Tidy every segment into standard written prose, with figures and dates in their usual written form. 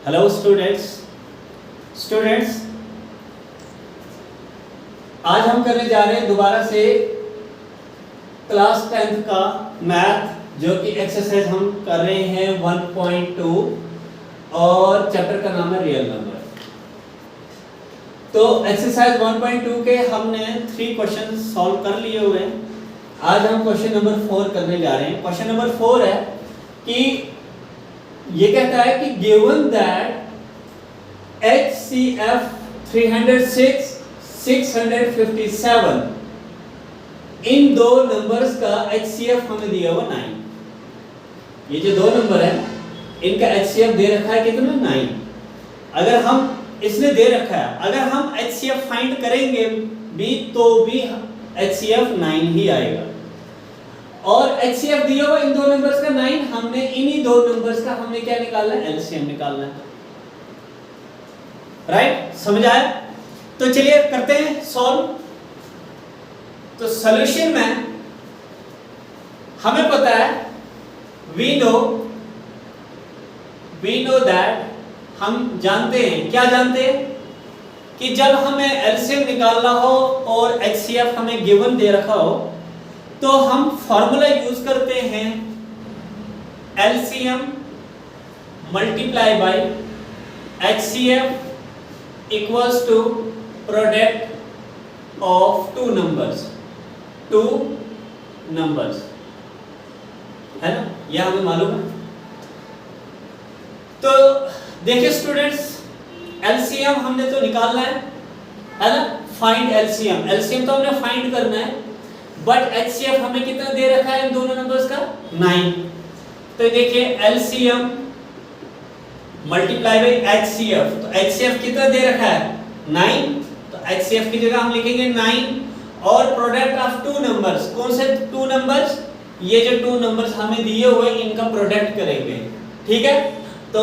Hello students आज हम करने जा रहे हैं दोबारा से क्लास 10th का मैथ, जो कि एक्सरसाइज हम कर रहे हैं 1.2 और चैप्टर का नाम है रियल नंबर। तो एक्सरसाइज 1.2 के हमने 3 क्वेश्चन सॉल्व कर लिए हुए हैं। आज हम क्वेश्चन नंबर 4 करने जा रहे हैं। क्वेश्चन नंबर 4 है कि ये कहता है कि गिवन दैट HCF 306 657 इन दो नंबर्स का HCF हमें दिया हुआ 9। ये जो दो नंबर है इनका HCF दे रखा है कितना 9। अगर हम इसने दे रखा है, अगर हम HCF फाइंड करेंगे भी तो भी HCF 9 ही आएगा। और HCF दिया हुआ इन दो नंबर्स का 9, हमने इन्हीं दो नंबर्स का हमने क्या निकालना है, LCM निकालना है। राइट, समझ आया? तो चलिए करते हैं सॉल्व। तो सॉल्यूशन में हमें पता है, वी नो दैट, हम जानते हैं, क्या जानते हैं कि जब हमें LCM निकालना हो और HCF हमें गिवन दे रखा हो तो हम फॉर्मूला यूज करते हैं LCM multiply by HCF equals to product of two numbers है ना, यह हमें मालूम है। तो देखिए स्टूडेंट्स, LCM हमने तो निकालना है ना, फाइंड LCM तो हमने फाइंड करना है, बट HCF हमें कितना दे रखा है इन दोनों नंबर्स का 9। तो देखिए LCM मल्टीप्लाई बाय HCF, तो HCF कितना दे रखा है 9, तो HCF की जगह हम लिखेंगे 9 और प्रोडक्ट ऑफ टू नंबर्स। कौन से टू नंबर्स? ये जो टू नंबर्स हमें दिए हुए इनका प्रोडक्ट करेंगे। ठीक है, तो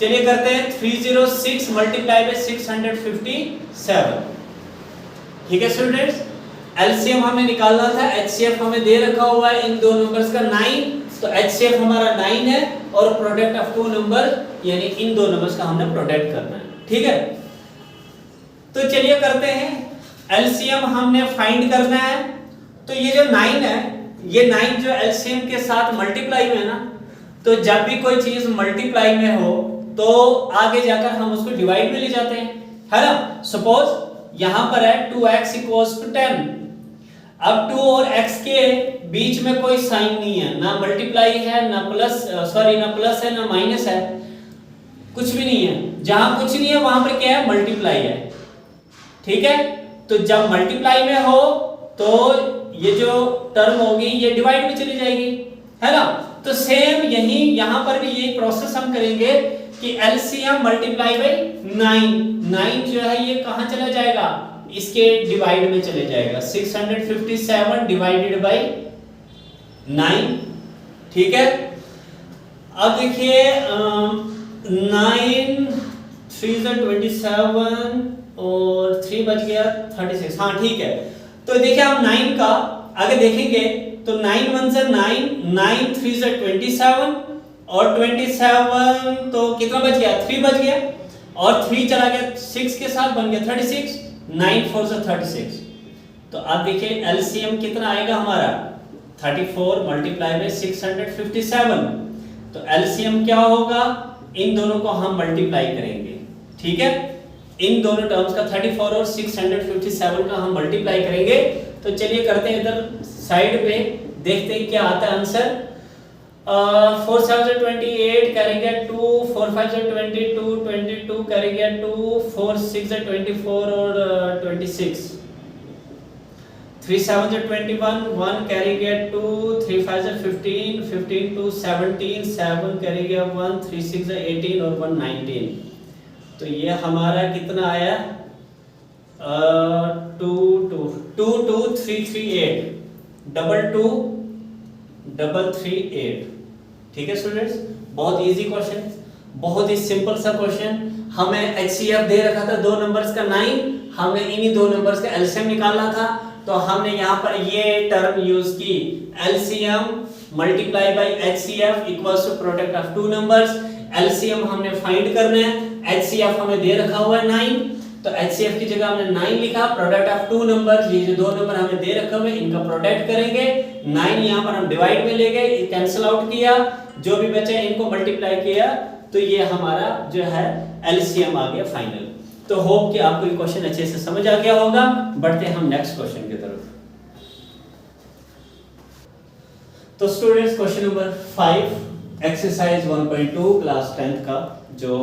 चलिए करते हैं 306 मल्टीप्लाई बाय 657। ठीक है स्टूडेंट्स, LCM हमें निकालना था, HCF हमें दे रखा हुआ है इन दो नंबर्स का 9, तो HCF हमारा 9 है और प्रोडक्ट ऑफ टू नंबर यानी इन दो नंबर्स का हमने प्रोडक्ट करना है। ठीक है, तो चलिए करते हैं। LCM हमने फाइंड करना है, तो ये जो 9 है, ये 9 जो LCM के साथ मल्टीप्लाई में है ना, तो जब भी कोई चीज मल्टीप्लाई में हो तो आगे जाकर हम उसको डिवाइड में ले जाते हैं, है ना। सपोज यहां पर है 2x इक्वल्स टू 10। अब 2 और x के बीच में कोई साइन नहीं है, ना मल्टीप्लाई है ना प्लस है ना माइनस है, कुछ भी नहीं है। जहां कुछ नहीं है वहां पर क्या है, मल्टीप्लाई है। ठीक है, तो जब मल्टीप्लाई में हो तो ये जो टर्म होगी ये डिवाइड में चली जाएगी, है ना। तो सेम यही यहां पर भी यही प्रोसेस हम करेंगे कि LCM मल्टीप्लाई बाय 9 जो है ये कहां चला जाएगा, इसके डिवाइड में चले जाएगा। 657 डिवाइडेड बाय 9। ठीक है, अब देखिए 9 3 27 और 3 बच गया 36। हाँ ठीक है, तो देखिए हम 9 का आगे देखेंगे तो 9 1 से 9, 9 3 से 27 और 27 तो कितना बच गया, 3 बच गया और 3 चला गया 6 के साथ, बन गया 36। 9 4 से 36। तो अब देखिए LCM कितना आएगा हमारा 34 मल्टीप्लाई बाय 657। तो LCM क्या होगा, इन दोनों को हम मल्टीप्लाई करेंगे। ठीक है, इन दोनों टर्म्स का 34 और 657 का हम मल्टीप्लाई करेंगे। तो चलिए करते हैं, इधर साइड पे देखते हैं क्या आता है आंसर। 4028 करेंगे 2, 4 5 से 22, 22 करेंगे 2, 4 6 से 24 और 26, 3 7 से 21, 1 करेंगे 2, 3 5 से 15, 15 2 17, 7 करेंगे 1, 3 6 से 18 और 1 19। तो ये हमारा कितना आया 2 2 2 2 3 3 8 2 2 3 8। ठीक है स्टूडेंट्स, बहुत इजी क्वेश्चन, बहुत ही सिंपल सा क्वेश्चन। हमें HCF दे रखा था दो नंबर्स का 9, हमें इन्हीं दो नंबर्स का LCM निकालना था, तो हमने यहाँ पर ये टर्म यूज की LCM multiply by HCF equals to product of two numbers. LCM हमने फाइंड करना है, एचसीएफ हमें दे रखा हुआ है 9, तो एचसीएफ की जगह हमने 9 लिखा, प्रोडक्ट ऑफ टू नंबर, ये जो दो नंबर हमें दे रखे हुए इनका प्रोडक्ट करेंगे, 9 यहाँ पर हम डिवाइड में ले गए, कैंसिल आउट किया, जो भी बचे इनको मल्टीप्लाई किया, तो ये हमारा जो है एलसीएम आ गया फाइनल। तो होप कि आपको ये क्वेश्चन अच्छे से समझ आ गया होगा। बढ़ते हैं हम नेक्स्ट क्वेश्चन की तरफ। तो students question number 5 exercise 1.2 class 10th का जो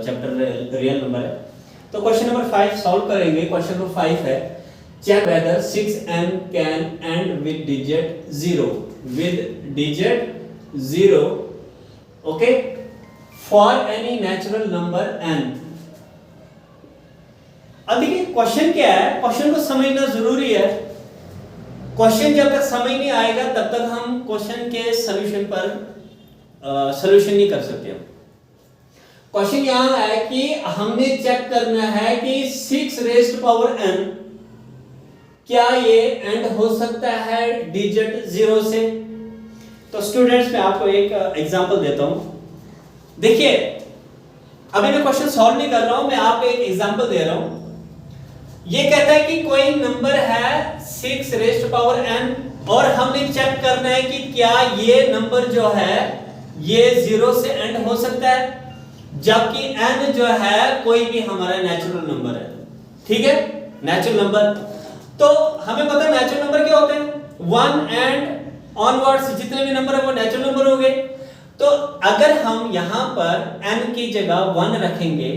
चैप्टर रियल नंबर है। तो क्वेश्चन नंबर 5 सॉल्व करेंगे। क्वेश्चन नंबर 5 है check whether 6n can end with digit 0 okay for any natural number n। अब देखिए क्वेश्चन क्या है, क्वेश्चन को समझना जरूरी है। क्वेश्चन जब तक समझ नहीं आएगा तब तक हम क्वेश्चन के सॉल्यूशन पर सॉल्यूशन नहीं कर सकते। क्वेश्चन यहां है कि हमने चेक करना है कि 6 रेज़्ड पावर n क्या ये एंड हो सकता है डिजिट 0 से। तो स्टूडेंट्स मैं आपको एक एग्जांपल देता हूं। देखिए अभी मैं क्वेश्चन सॉल्व नहीं कर रहा हूं, मैं आपको एक एग्जांपल दे रहा हूं। ये कहता है कि कोई नंबर है 6 रेज़्ड पावर n और हमने चेक करना है कि क्या ये नंबर जो है ये 0 से एंड हो सकता है, जबकि n जो है कोई भी हमारा नेचुरल नंबर है। ठीक है, नेचुरल नंबर। तो हमें पता है नेचुरल नंबर क्या होते हैं, 1 एंड ऑनवर्ड्स जितने भी नंबर है वो नेचुरल नंबर हो गए। तो अगर हम यहां पर n की जगह 1 रखेंगे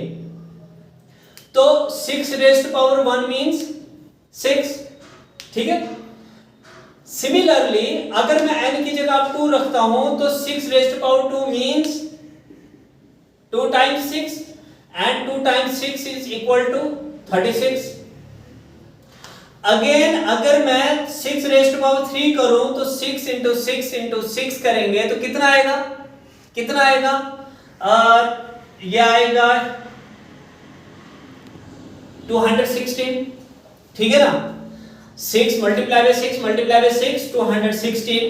तो 6 रेज़्ड पावर 1 मींस 6। ठीक है, सिमिलरली अगर मैं n की जगह 2 रखता हूं तो 6 raised power 2 means 2 times 6 and 2 times 6 is equal to 36। Again अगर मैं 6 रेज़्ड पावर 3 करूं तो 6 into 6 into 6 करेंगे तो कितना आएगा, कितना आएगा, ये आएगा 216। ठीक है ना, 6 मल्टीप्लाई बाय 6 मल्टीप्लाई बाय 6 216।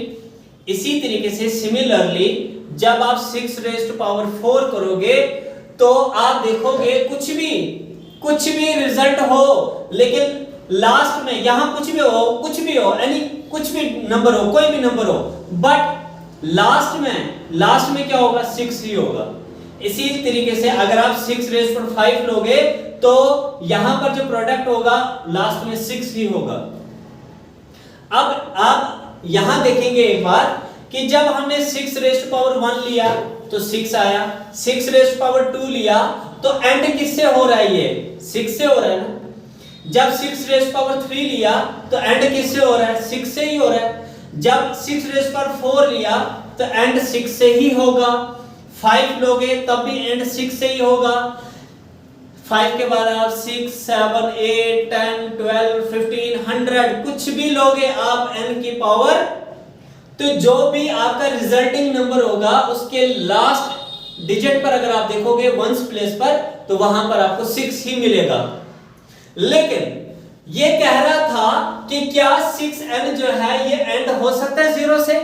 इसी तरीके से सिमिलरली जब आप 6 रेज़्ड पावर 4 करोगे तो आप देखोगे कुछ भी रिजल्ट हो, लेकिन लास्ट में यहां कुछ भी हो यानी कुछ भी नंबर हो, कोई भी नंबर हो, बट लास्ट में क्या होगा, 6 ही होगा। इसी तरीके से अगर आप 6 रेज़्ड पावर 5 लोगे तो यहां पर जो प्रोडक्ट होगा लास्ट में 6 ही होगा। अब आप यहां देखेंगे एक बार कि जब हमने 6 रेज़्ड पावर 1 लिया तो 6 आया, 6 रेज़्ड पावर 2 लिया तो एंड किससे हो रहा है, ये 6 से हो रहा है ना। जब 6 रेज़्ड पावर 3 लिया तो एंड किससे हो रहा है, 6 से ही हो रहा है। जब 6 रेज़्ड पावर 4 लिया तो एंड 6 से ही होगा। 5 लोगे तब भी एंड 6 से ही होगा। 5 के बाद आप 6 7 8 10 12 15 100 कुछ भी लोगे आप n की पावर, तो जो भी आपका रिजल्टिंग नंबर होगा उसके लास्ट डिजिट पर अगर आप देखोगे वंस प्लेस पर तो वहां पर आपको 6 ही मिलेगा। लेकिन ये कह रहा था कि क्या 6n जो है ये एंड हो सकता है 0 से।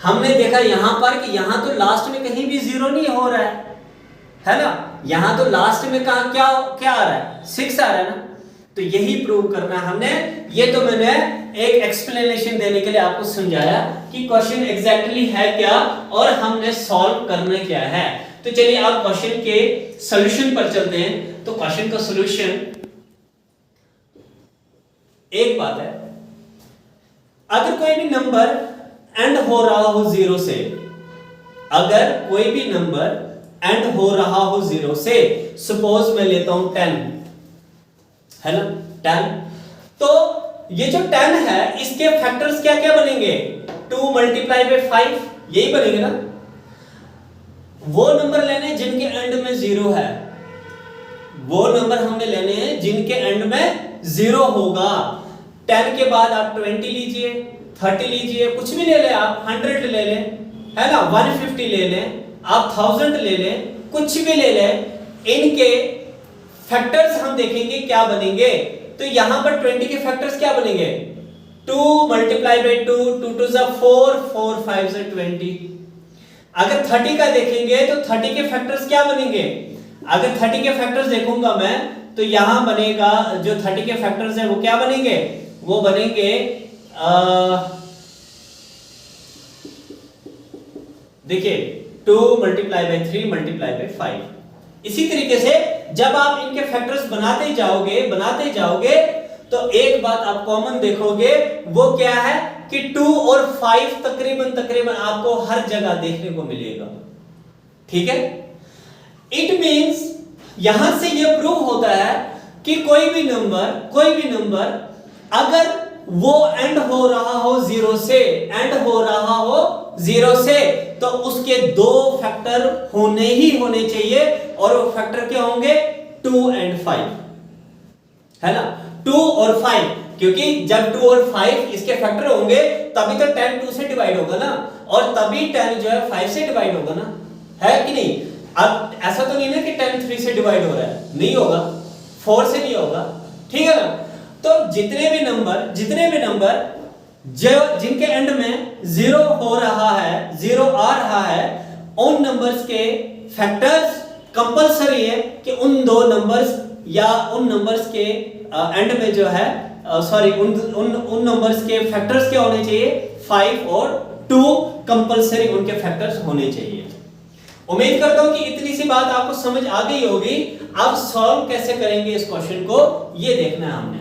हमने देखा यहां पर कि यहां तो लास्ट में कहीं भी 0 नहीं हो रहा है ना, यहां तो लास्ट में कहां क्या आ रहा है, 6 आ रहा है ना। तो यही प्रूव करना हमने, ये तो मैंने एक एक्सप्लेनेशन देने के लिए आपको समझाया कि क्वेश्चन एग्जैक्टली है क्या और हमने सॉल्व करना क्या है। तो चलिए आप क्वेश्चन के सॉल्यूशन पर चलते हैं। तो क्वेश्चन का सॉल्यूशन एक बात है, अगर कोई भी नंबर एंड हो रहा हो 0 से, अगर कोई भी नंबर एंड हो रहा हो 0 से, सपोज मैं लेता हूं 10 है ना, 10, तो ये जो 10 है इसके फैक्टर्स क्या क्या बनेंगे, 2 मल्टीप्लाई बाय 5 यही बनेंगे ना। वो नंबर लेने जिनके एंड में 0 है, वो नंबर हमने लेने हैं जिनके एंड में 0 होगा। 10 के बाद आप 20 लीजिए, 30 लीजिए, कुछ भी ले ले आप, 100 ले लें है ना, 150 ले लें, आप 1000 ले लें, कुछ भी ले लें, इनके फैक्टर्स हम देखेंगे क्या बनेंगे। तो यहां पर 20 के फैक्टर्स क्या बनेंगे, 2 मल्टीप्लाई बाय 2, 2 2 4, 4 5 20। अगर 30 का देखेंगे तो 30 के फैक्टर्स क्या बनेंगे? अगर 30 के फैक्टर्स देखूंगा मैं तो यहां बनेगा, जो 30 के फैक्टर्स है वो क्या बनेंगे? वो बनेंगे देखिए 2 मल्टीप्लाई बाई 3 मल्टीप्लाई बाई 5। इसी तरीके से जब आप इनके फैक्टर्स बनाते जाओगे तो एक बात आप कॉमन देखोगे, वो क्या है कि 2 और 5 तकरीबन आपको हर जगह देखने को मिलेगा। ठीक है, इट मींस यहां से यह प्रूव होता है कि कोई भी नंबर अगर वो एंड हो रहा हो जीरो से, तो उसके दो फैक्टर होने ही होने चाहिए, और वो फैक्टर क्या होंगे? 2 and 5, है ना? 2 और 5, क्योंकि जब 2 और 5 इसके फैक्टर होंगे तभी तो 10 2 से डिवाइड होगा ना, और तभी 10 जो है 5 से डिवाइड होगा ना, है कि नहीं? अब ऐसा तो नहीं ना कि 10 3 से डिवाइड हो रहा है, नहीं होगा, 4 से नहीं होगा, ठीक है ना? तो जितने भी नंबर जो जिनके एंड में 0 हो रहा है, 0 आ रहा है, उन नंबर्स के फैक्टर्स कंपलसरी है कि उन दो नंबर्स या उन नंबर्स के एंड में जो है उन नंबर्स के फैक्टर्स क्या होने चाहिए? 5 और 2 कंपलसरी उनके फैक्टर्स होने चाहिए। उम्मीद करता हूं कि इतनी सी बात आपको समझ आ गई होगी। अब सॉल्व कैसे करेंगे इस क्वेश्चन को, ये देखना है हमने,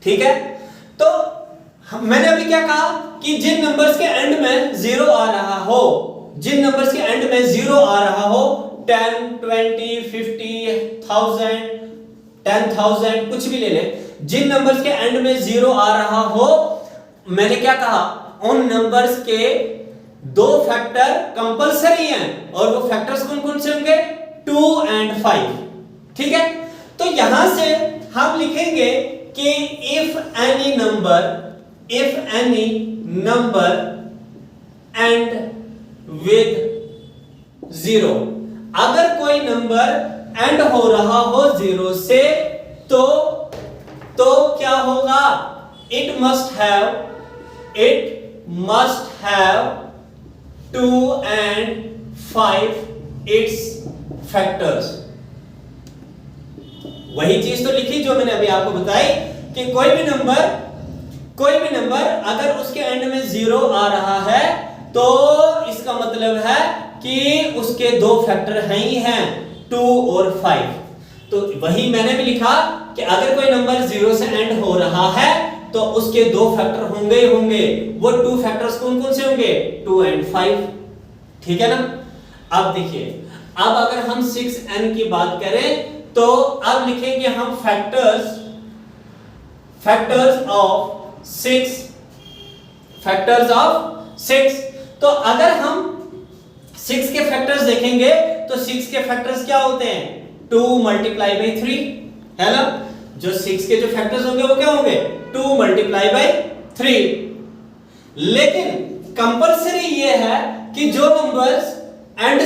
ठीक है? तो मैंने अभी क्या कहा कि जिन नंबर्स के एंड में 0 आ रहा हो, 10, 20, 50, 1000, 10,000 कुछ भी ले ले, जिन नंबर्स के एंड में 0 आ रहा हो, मैंने क्या कहा? उन नंबर्स के दो फैक्टर कंपलसरी हैं, और वो फैक्टर्स कौन-कौन से होंगे? 2 and 5, ठीक है? तो यहां से हम लिखेंगे कि if any number end with 0, अगर कोई नंबर एंड हो रहा हो 0 से, तो क्या होगा? It must have 2 and 5 its factors। वही चीज तो लिखी जो मैंने अभी आपको बताई कि कोई भी नंबर अगर उसके एंड में 0 आ रहा है, तो इसका मतलब है कि उसके दो फैक्टर हैं 2 और 5। तो वही मैंने भी लिखा कि अगर कोई नंबर 0 से एंड हो रहा है तो उसके दो फैक्टर होंगे। वो 2 फैक्टर्स कौन-कौन से होंगे? 2 and 5, ठीक है ना? अब देखिए, अब अगर हम 6n की बात करें तो अब लिखेंगे हम फैक्टर्स ऑफ 6। तो अगर हम 6 के फैक्टर्स देखेंगे तो 6 के फैक्टर्स क्या होते हैं? 2 मल्टीप्लाई बाई 3, है ना? जो 6 के जो फैक्टर्स होंगे वो क्या होंगे? 2 मल्टीप्लाई बाई 3। लेकिन कंपलसरी ये है कि जो नंबर्स एंड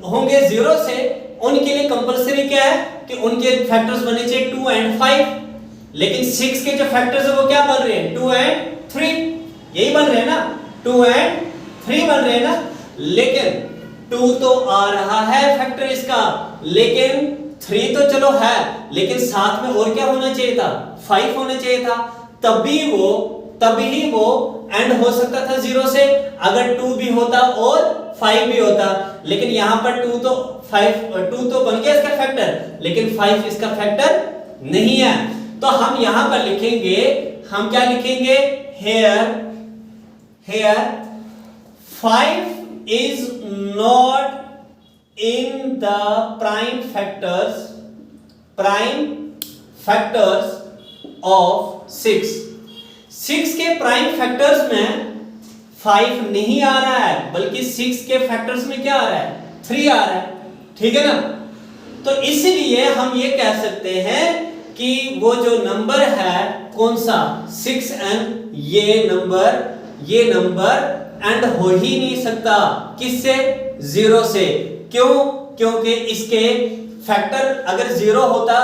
होंगे 0 से, उनके लिए कंपलसरी क्या है कि उनके फैक्टर्स बने चाहिए 2 and 5। लेकिन 6 के जो फैक्टर्स है वो क्या बन रहे हैं? 2 and 3, यही बन रहे हैं ना? 2 and 3 बन रहे हैं ना? लेकिन 2 तो आ रहा है फैक्टर इसका, लेकिन 3 तो चलो है, लेकिन साथ में और क्या होना चाहिए था? 5 होना चाहिए था, तभी वो एंड हो सकता था 0 से। अगर 2 भी होता और 5 भी होता, लेकिन यहां पर 2 तो बन गया इसका फैक्टर, लेकिन 5 इसका फैक्टर नहीं है। तो हम यहां पर लिखेंगे, हम क्या लिखेंगे? here 5 is not in the prime factors of 6। 6 के प्राइम फैक्टर्स में 5 नहीं आ रहा है, बल्कि 6 के फैक्टर्स में क्या आ रहा है? 3 आ रहा है, ठीक है ना? तो इसलिए हम ये कह सकते हैं कि वो जो नंबर है, कौन सा? 6n, ये नंबर एंड हो ही नहीं सकता किससे? 0 से। क्यों? क्योंकि इसके फैक्टर अगर 0 होता,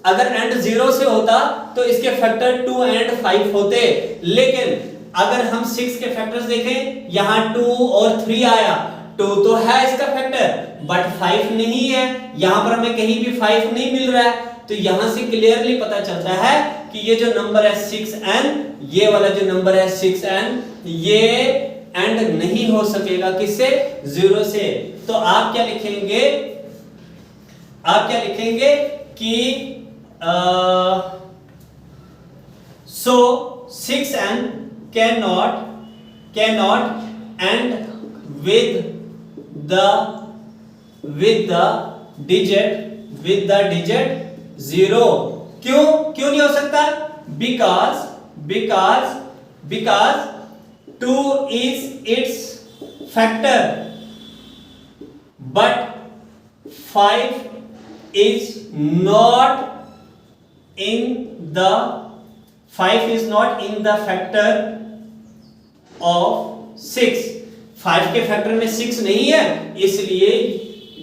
अगर एंड 0 से होता तो इसके फैक्टर 2 and 5 होते। लेकिन अगर हम 6 के फैक्टर्स देखें, यहां 2 और 3 आया। 2 तो है इसका फैक्टर, बट 5 नहीं है, यहां पर हमें कहीं भी 5 नहीं मिल रहा है। तो यहां से क्लियरली पता चलता है कि ये जो नंबर है 6n, ये वाला जो नंबर है 6n, ये एंड नहीं हो सकेगा किससे? 0 से। तो आप क्या लिखेंगे? आप क्या लिखेंगे कि so 6n cannot end with the digit 0। क्यों नहीं हो सकता? because 2 is its factor but 5 is not in the factor of 6। 5 के फैक्टर में 6 नहीं है, इसलिए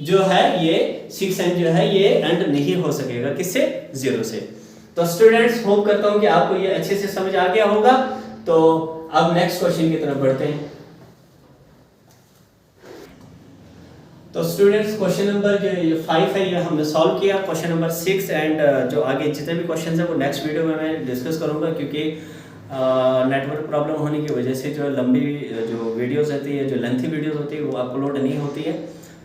जो है ये 6n जो है ये एंड नहीं हो सकेगा किससे? 0 से। तो स्टूडेंट्स होप करता हूं कि आपको ये अच्छे से समझ आ गया होगा। तो अब नेक्स्ट क्वेश्चन की तरफ बढ़ते हैं। तो स्टूडेंट्स क्वेश्चन नंबर जो 5 है ये हमने सॉल्व किया। क्वेश्चन नंबर 6 एंड जो आगे जितने भी क्वेश्चंस हैं वो नेक्स्ट वीडियो में मैं डिस्कस करूंगा, क्योंकि नेटवर्क प्रॉब्लम होने की वजह से जो लंबी जो वीडियोस होती है, जो लेंथी वीडियोस होती है वो अपलोड नहीं होती है।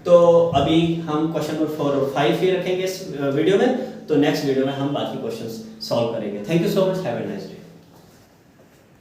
तो अभी हम क्वेश्चन नंबर 4 और 5 ही रखेंगे इस वीडियो में, तो नेक्स्ट वीडियो में हम बाकी क्वेश्चंस सॉल्व करेंगे। Thank you so much, have a nice day.